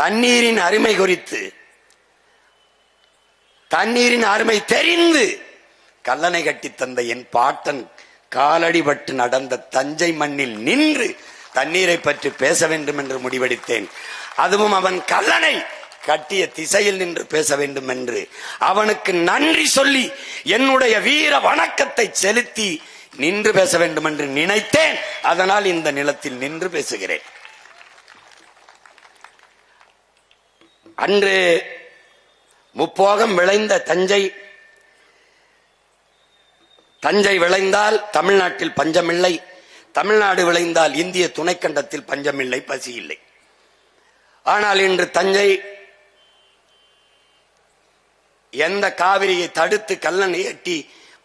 தண்ணீரின் அருமை குறித்து, தண்ணீரின் அருமை தெரிந்து கல்லணை கட்டி தந்த என் பாட்டன் காலடிபட்டு நடந்த தஞ்சை மண்ணில் நின்று தண்ணீரை பற்றி பேச வேண்டும் என்று முடிவெடுத்தேன். அதுவும் அவன் கல்லணை கட்டிய திசையில் நின்று பேச வேண்டும் என்று அவனுக்கு நன்றி சொல்லி என்னுடைய வீர வணக்கத்தை செலுத்தி நின்று பேச வேண்டும் என்று நினைத்தேன். அதனால் இந்த நிலத்தில் நின்று பேசுகிறேன். அன்று முப்போகம் விளைந்த தஞ்சை விளைந்தால் தமிழ்நாட்டில் பஞ்சமில்லை, தமிழ்நாடு விளைந்தால் இந்திய துணைக்கண்டத்தில் பஞ்சமில்லை, பசி இல்லை. ஆனால் இன்று தஞ்சை எந்த காவிரியை தடுத்து கல்லணை எட்டி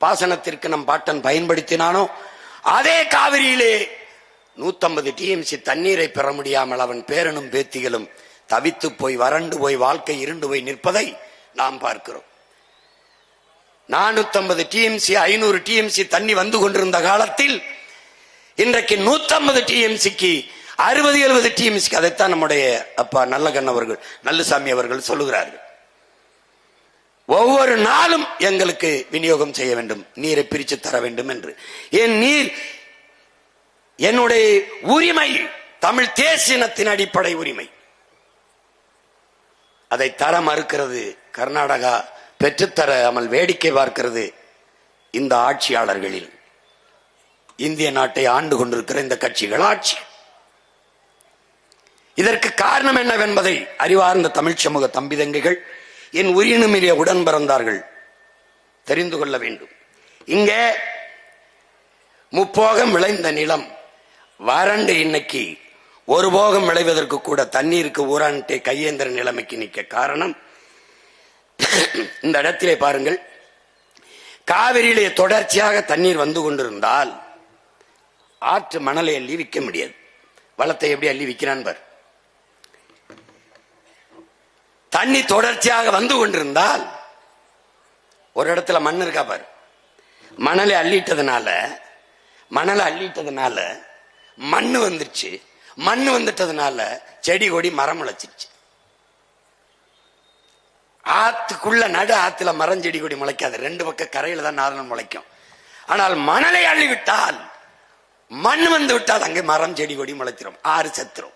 பாசனத்திற்கு நம் பாட்டன் பயன்படுத்தினானோ அதே காவிரியிலே 150 TMC தண்ணீரை பெற முடியாமல் அவன் பேரனும் பேத்திகளும் தவித்து போய் வறண்டு போய் வாழ்க்கை இருண்டு போய் நிற்பதை நாம் பார்க்கிறோம். 450 TMC 500 TMC தண்ணி வந்து கொண்டிருந்த காலத்தில் இன்றைக்கு 150 TMCக்கு 60-70 TMCக்கு. அதைத்தான் நம்முடைய அப்பா நல்லகண்ண அவர்கள், நல்லுசாமி அவர்கள் சொல்லுகிறார்கள். ஒவ்வொரு நாளும் எங்களுக்கு விநியோகம் செய்ய வேண்டும், நீரை பிரித்து தர வேண்டும் என்று. என் நீர் என்னுடைய உரிமை, தமிழ் தேசியத்தின் அடிப்படை உரிமை. அதை தர மறுக்கிறது கர்நாடகா, பெற்றுத்தராமல் வேடிக்கை பார்க்கிறது இந்த ஆட்சியாளர்களில். இந்திய நாட்டை ஆண்டு கொண்டிருக்கிற இந்த கட்சிகள் ஆட்சி. இதற்கு காரணம் என்னவென்பதை அறிவார்ந்த தமிழ் சமூக தம்பிதங்கைகள், என் உயிரினுமிரிய உடன் பிறந்தார்கள் தெரிந்து கொள்ள வேண்டும். இங்கே முப்போகம் விளைந்த நிலம் வறண்டு இன்னைக்கு ஒரு போகம் விளைவதற்கு கூட தண்ணீருக்கு ஊரான்ட்டே கையேந்திர நிலைமைக்கு நிற்க காரணம் இந்த இடத்திலே பாருங்கள். காவிரியிலே தொடர்ச்சியாக தண்ணீர் வந்து கொண்டிருந்தால் ஆற்று மணலை அள்ளி விற்க முடியாது. வளத்தை எப்படி அள்ளி விற்கிறான் பார். தண்ணி தொடர்ச்சியாக வந்து கொண்டிருந்தால் ஒரு இடத்துல மண் இருக்கா பாரு, மணலை அள்ளிட்டதுனால மண்ணு வந்துருச்சு. மண்ணு வந்துட்டதுனால செடி கொடி மரம் முளைச்சிருச்சு. ஆத்துக்குள்ள நடு ஆத்துல மரம் செடி கொடி முளைக்காது, 2 பக்கம் கரையில தான் நாதனம் முளைக்கும். ஆனால் மணலை அள்ளி விட்டால், மண் வந்து விட்டால் அங்கே மரம் செடி கொடி முளைச்சிரும், ஆறு செத்துரும்.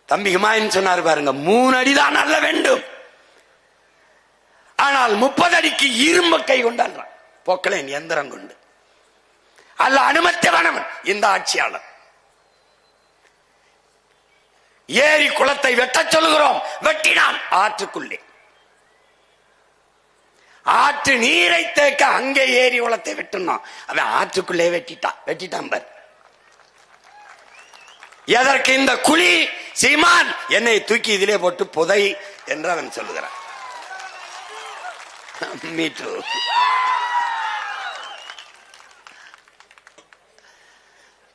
தம்பி ஹுமாயூன் சொன்னார் பாருங்க, 3 அடிதான் அல்ல வேண்டும், ஆனால் 30 அடிக்கு இரும்பு கை கொண்டான் போக்கலேன் எந்திரம் கொண்டு அல்ல அனுமதித்தவனவன் இந்த ஆட்சியாளர். ஏரி குளத்தை வெட்ட சொல்லுகிறோம், வெட்டினான் ஆற்றுக்குள்ளே. ஆற்று நீரை தேக்க அங்கே ஏரி குளத்தை வெட்டணும், அவன் ஆற்றுக்குள்ளே வெட்டிட்டான் பார். எதற்கு இந்த குழி சீமான், என்னை தூக்கி இதிலே போட்டு புதை என்று அவன் சொல்லுகிறான்.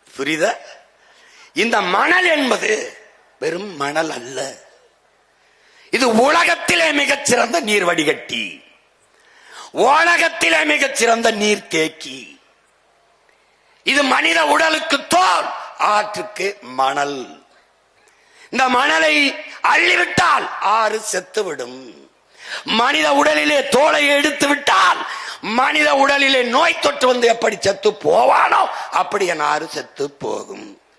புரியுதா? இந்த மணல் என்பது வெறும் மணல் அல்ல, இது உலகத்திலே மிகச்சிறந்த நீர் வடிகட்டி, உலகத்திலே மிகச்சிறந்த நீர் தேக்கி. இது மனித உடலுக்கு தோல், ஆற்றுக்கு மணல். இந்த மணலை அள்ளிவிட்டால் ஆறு செத்துவிடும். மனித உடலிலே தோலை எடுத்து விட்டால் மனித உடலிலே நோய் தொற்று வந்து எப்படி செத்து போவானோ அப்படி என் ஆறு செத்து போகும்.